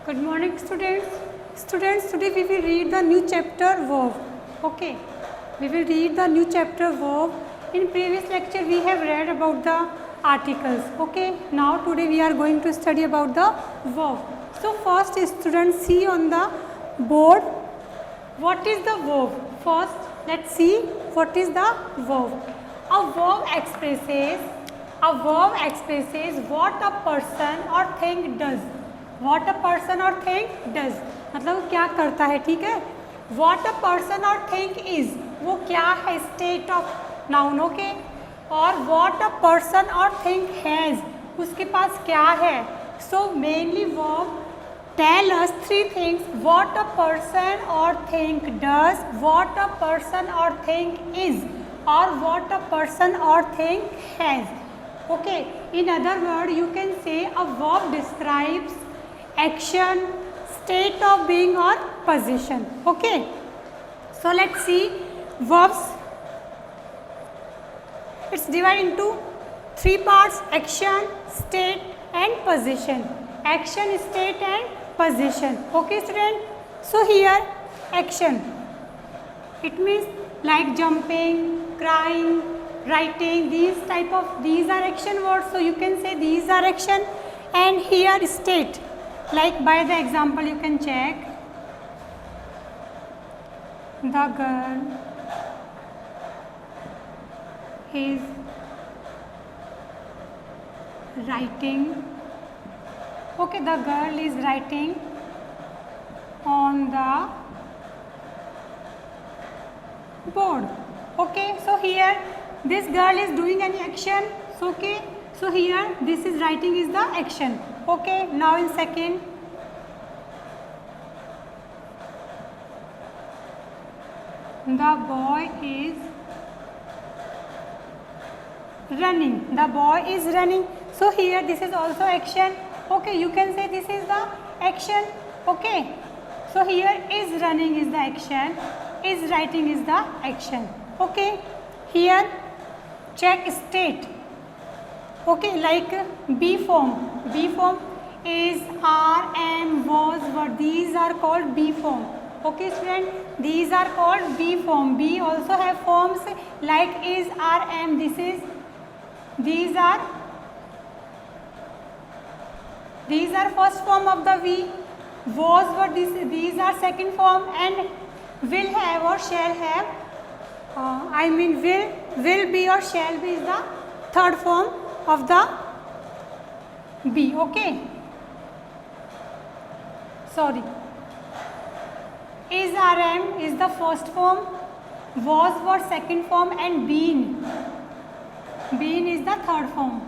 Good morning, students. Students, today we will read the new chapter verb. Okay, we will read the new chapter verb. In previous lecture, we have read about the articles. Okay, now today we are going to study about the verb. So first, students, see on the board what is the verb. First, let's see what is the verb. A verb expresses what a person or thing does. What a person or thing does मतलब क्या करता है, ठीक है. What a person or thing is वो क्या है, state of noun. Okay. और what a person or thing has उसके पास क्या है. So mainly verb tell us three things: what a person or thing does, what a person or thing is, or what a person or thing has. Okay, in other word you can say a verb describes action, state of being or position. Okay, so let's see verbs. It's divided into three parts: action, state and position. Action, state and position. Okay student, so here action, it means like jumping, crying, writing, these are action words, so you can say these are action. And here state, like by the example you can check, the girl is writing. Okay, the girl is writing on the board. Okay, so here this girl is doing any action. So okay, so here this is writing is the action. Okay, now in second, the boy is running. The boy is running. So here this is also action. Okay, you can say this is the action. Okay, so here is running is the action, is writing is the action. Okay, here check state. Okay, like be form. Be form is, are, am, was, were. These are called be form. Okay student, these are called be form. Be also have forms like is, are, am. These are first form of the be. Was, were, these are second form, and will have or shall have, will be or shall be is the third form of the be. Okay, sorry, is, are, am is the first form, was, were second form, and been is the third form.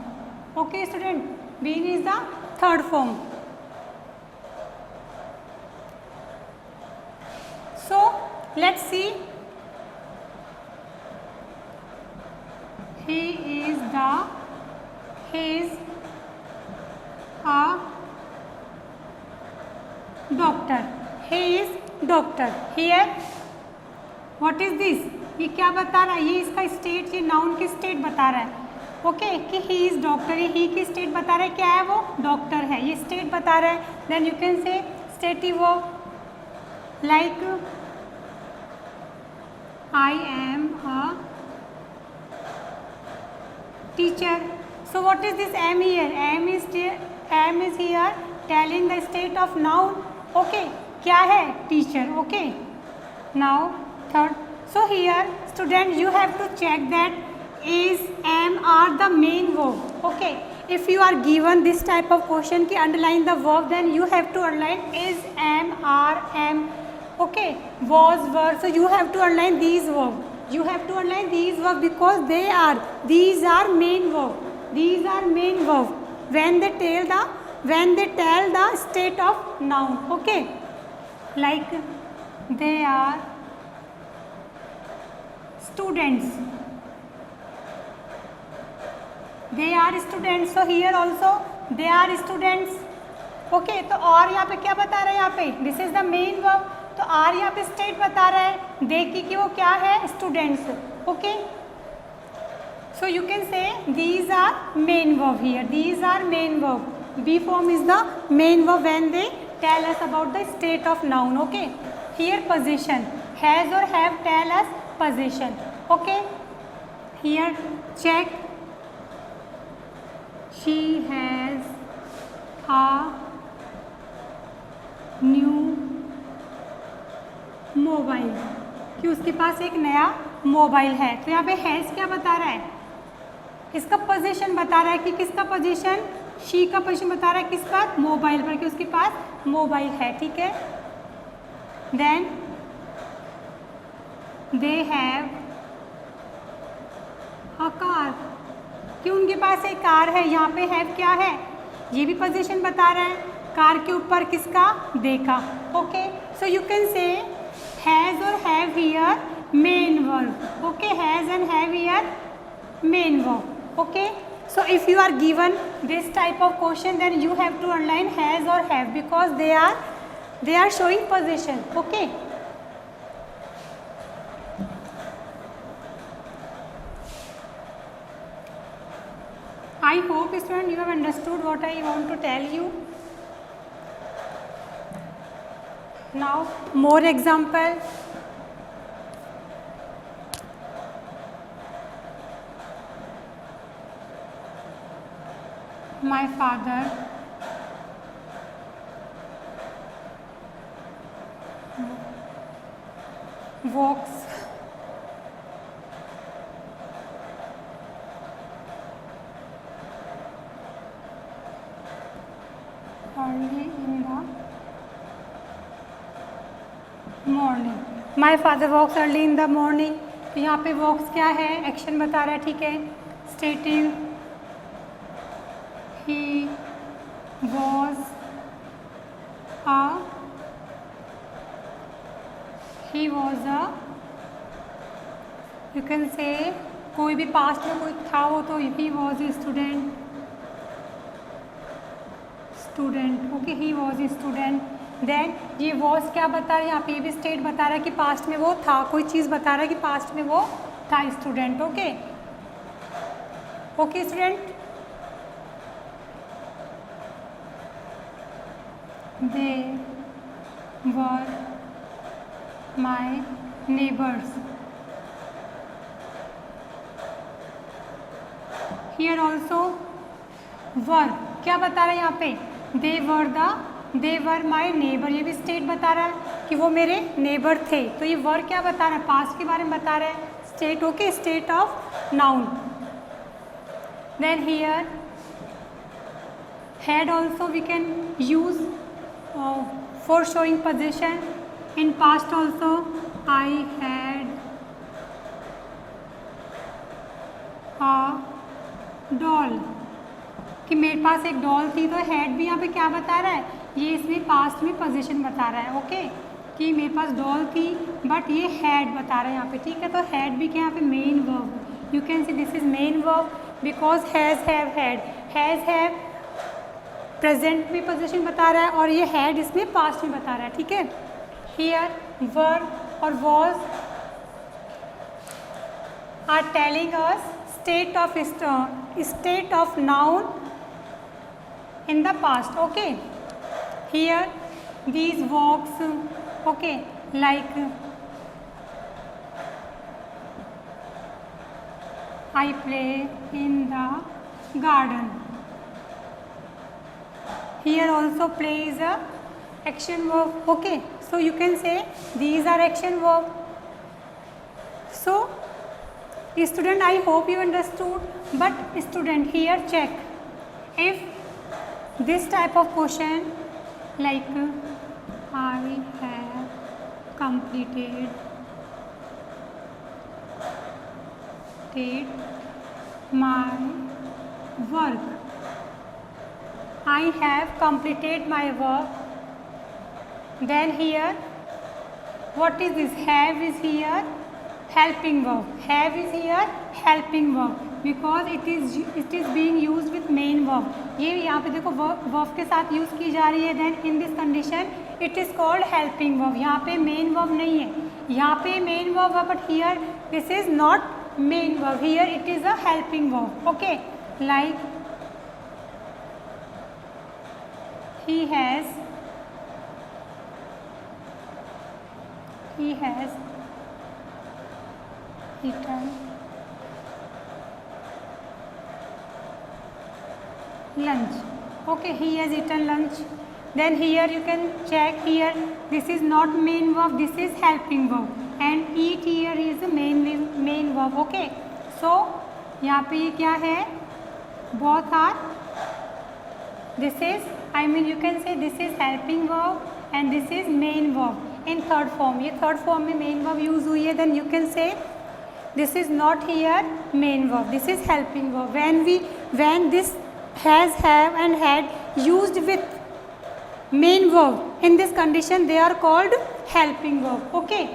Okay student, been is the third form. So let's see, he is a doctor. He is doctor. Here what is this, ये क्या बता रहा है, ये इसका state, ये noun की state बता रहा है. ओके, कि ही इज डॉक्टर, ये ही की स्टेट बता रहा है, क्या है वो, डॉक्टर है, ये स्टेट बता रहा है. Then you can say stative verb like I am a teacher. So what is this am here? Am is here telling the state of noun. Okay, क्या है, teacher. Okay, now third. So here student you have to check that is, am, are the main verb. Okay, if you are given this type of question ki underline the verb, then you have to underline is, am, are, am. Okay, was, were. So you have to underline these verbs. You have to underline these verbs because these are main verb. These are main verb when they tell the state of noun. Okay, like they are students. They are students. So here also they are students. Okay, तो और यहाँ पे क्या बता रहा है, यहाँ पे this is the main verb. तो आर यहाँ पे स्टेट बता रहा है, देखिए कि वो क्या है, students. Okay, so you can say these are main verb here. These are main verb. Be form is the main verb when they tell us about the state of noun. Okay, here possession, has or have tell us possession. Okay, here check, she has a new mobile, कि उसके पास एक नया mobile है. तो यहाँ पे has क्या बता रहा है, इसका पोजीशन बता रहा है कि किसका पोजीशन, शी का पोजीशन बता रहा है किस पर, मोबाइल पर, कि उसके पास मोबाइल है. ठीक है. Then they have a car, कि उनके पास एक कार है. यहाँ पे हैव क्या है, ये भी पोजीशन बता रहा है, कार के ऊपर किसका, दे का. ओके, सो यू कैन से has or have here main verb. Okay, has and have here main verb. Okay, so if you are given this type of question, then you have to underline has or have, because they are showing possession. Okay, I hope students you have understood what I want to tell you. Now more example. My father walks early in the morning. My father walks early in the morning. तो यहाँ पे वॉक्स क्या है, action बता रहा है. ठीक है. Stating he was a you can say कोई भी पास्ट में कोई था वो, तो he was a student. Okay, he was a student. Then ये वॉज क्या बता रहा है, यहाँ पे ये भी स्टेट बता रहा है कि पास्ट में वो था, कोई चीज़ बता रहा है कि पास्ट में वो था, student. Okay, okay student. They were my neighbours. Here also were क्या बता रहा है यहाँ पे, दे वर माई नेबर. ये भी स्टेट बता रहा है कि वो मेरे नेबर थे. तो ये वर क्या बता रहा है, पास्ट के बारे में बता रहा है. State. Okay, state of noun. Then here had also we can use for showing position. In past also I had a doll, कि मेरे पास एक डॉल थी. तो हैड भी यहाँ पे क्या बता रहा है, ये इसमें पास्ट में पोजीशन बता रहा है. ओके, कि मेरे पास डॉल थी, बट ये हैड बता रहा है यहाँ पे. ठीक है. तो हैड भी क्या यहाँ पे main verb. You can see this is main verb because has have had. Has have present में पोजीशन बता रहा है, और ये हैड इसमें पास्ट में बता रहा है. ठीक है. हियर वर और was are telling us state of noun in the past. Okay, here these walks, okay, like I play in the garden. Here also play is a action verb. Okay, so you can say these are action verb. So student, I hope you understood. But student, here check if this type of question like I have completed my work. I have completed my work. Then here what is this, have is here helping verb. Have is here helping verb because it is being used with main verb. ये यहाँ पे देखो verb के साथ use की जा रही है. Then in this condition it is called helping verb. यहाँ पे main verb नहीं है, यहाँ पे main verb है, but here this is not main verb. Here it is a helping verb. Okay, like he has he has eaten lunch. Okay, he has eaten lunch. Then here you can check here, this is not main verb, this is helping verb, and eat here is the main verb. Okay, so यहाँ पे ये क्या है, both are, this is, I mean you can say this is helping verb and this is main verb in third form. ये third form में main verb use हुई है, then you can say this is not here main verb, this is helping verb. When this has, have and had used with main verb, in this condition they are called helping verb. Okay,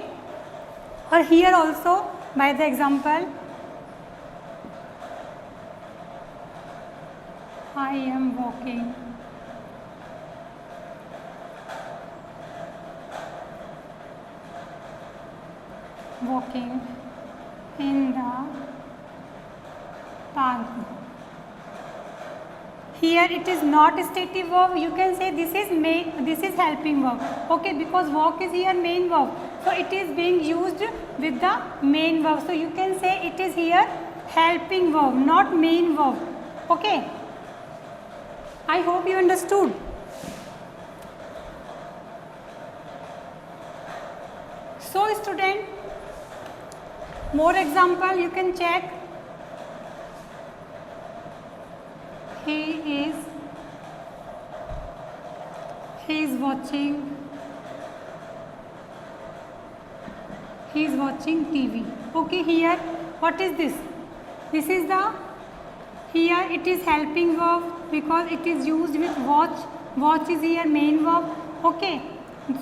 or here also by the example, I am walking. Walking in the park. Here it is not stative verb, you can say this is helping verb. Okay, because walk is here main verb, so it is being used with the main verb, so you can say it is here helping verb, not main verb. Okay, I hope you understood. So student, more example you can check. He is watching TV. Okay, here what is this? This is the, here it is helping verb because it is used with watch. Watch is here main verb. Okay,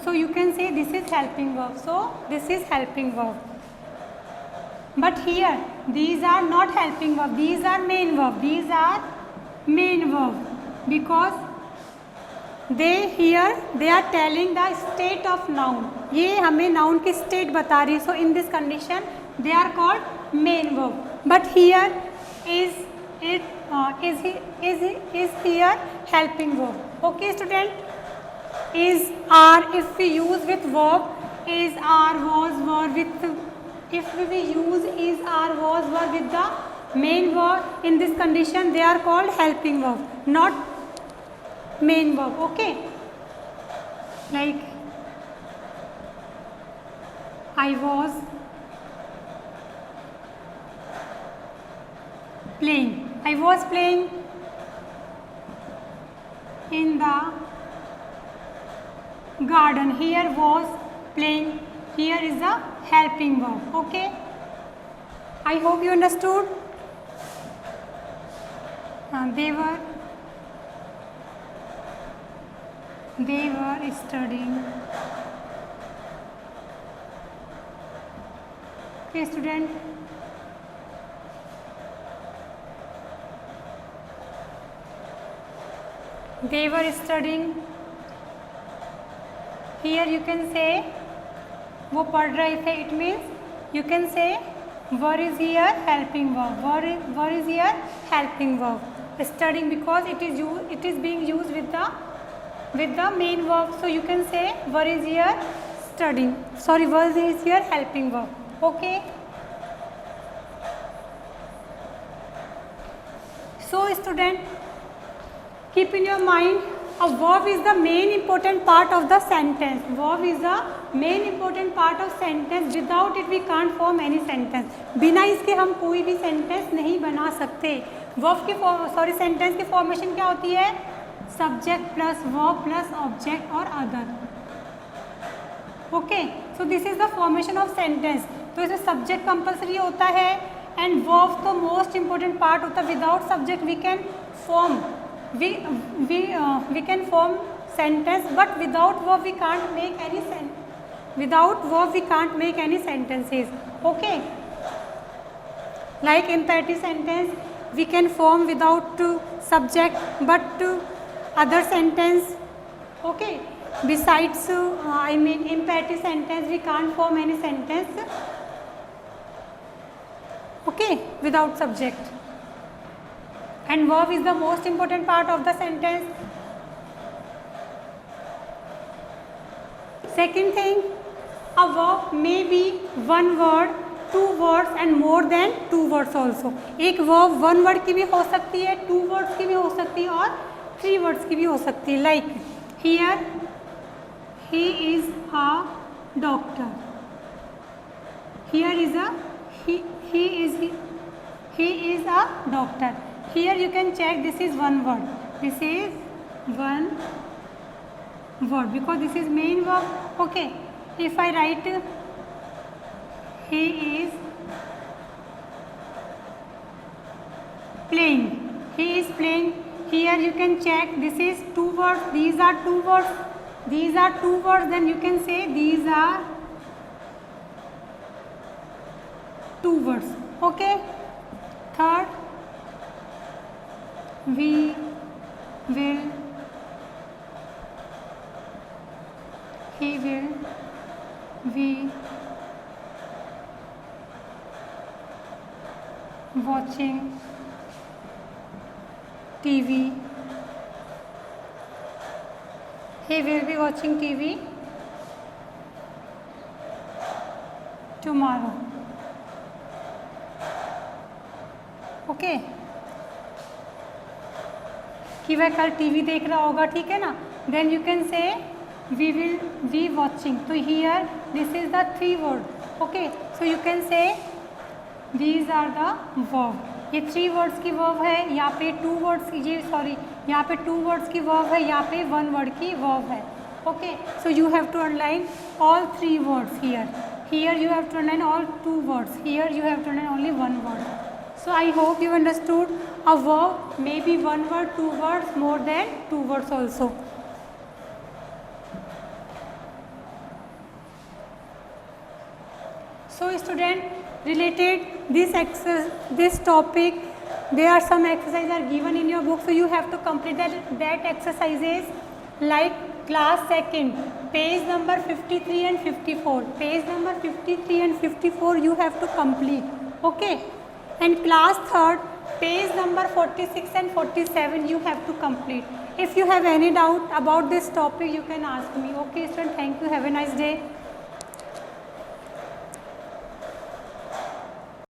so you can say this is helping verb. So this is helping verb. But here these are not helping verb. These are main verb. These are main verb because they are telling the state of noun. ये हमें noun की state बता रही है. So in this condition they are called main verb. But here is here helping verb. Okay student, is, are, if we use with verb, is, are, was, were with, if we use is, are, was, were with the main verb, in this condition they are called helping verb, not main verb. Okay, like I was playing. I was playing in the garden. Here was playing. Here is the helping verb. Okay, I hope you understood. They were studying. Okay student, they were studying. Here you can say वो पढ़ रहे थे. It means you can say were is here helping verb. Were is here helping verb. Studying because it is being used with the main verb. So you can say were is here studying. Sorry, were is here helping verb. Okay. So student, keep in your mind, a verb is the main important part of the sentence. Verb is the main important part of sentence. Without it we can't form any sentence. बिना इसके हम कोई भी sentence नहीं बना सकते. Verb की sentence की formation क्या होती है? Subject plus verb plus object or other. Okay, so this is the formation of sentence. तो इसमें subject compulsory होता है and verb तो most important part होता है. Without subject we can form we can form sentence, but without verb we can't make any sentence. Without verb we can't make any sentences. Okay, like imperative sentence we can form without subject, but other sentence, okay, besides I mean imperative sentence we can't form any sentence, okay, without subject. And verb is the most important part of the sentence. Second thing, A verb may be one word, two words and more than two words also. एक verb one word की भी हो सकती है, two words की भी हो सकती है और three words की भी हो सकती है. Like here, he is a doctor. Here is a he is a doctor. Here you can check, this is one word. This is one word because this is main verb. Okay. If I write he is playing, he is playing. Here you can check, this is two words, these are two words, these are two words, then you can say these are two words. Okay. Third, we will, he will, we watching TV. He will be watching TV tomorrow. Okay कि वह कल TV देख रहा होगा, ठीक है ना. Then you can say we will be watching. तो here this is the three word. Okay, so you can say these are the verb. ये थ्री वर्ड्स की वर्ब है, यहाँ पे टू वर्ड्स की, ये सॉरी यहाँ पे टू वर्ड्स की वर्ब है, यहाँ पे वन वर्ड की वर्ब है. Okay, so you have to underline all three words here. Here you have to underline all two words. Here you have to underline only one word. So I hope you understood. A verb may be one word, two words, more than two words also. So student, related this topic, there are some exercises are given in your book. So you have to complete that exercises like class second, page number 53 and 54. Page number 53 and 54 you have to complete. Okay. And class third, page number 46 and 47 you have to complete. If you have any doubt about this topic, you can ask me. Okay student, thank you. Have a nice day.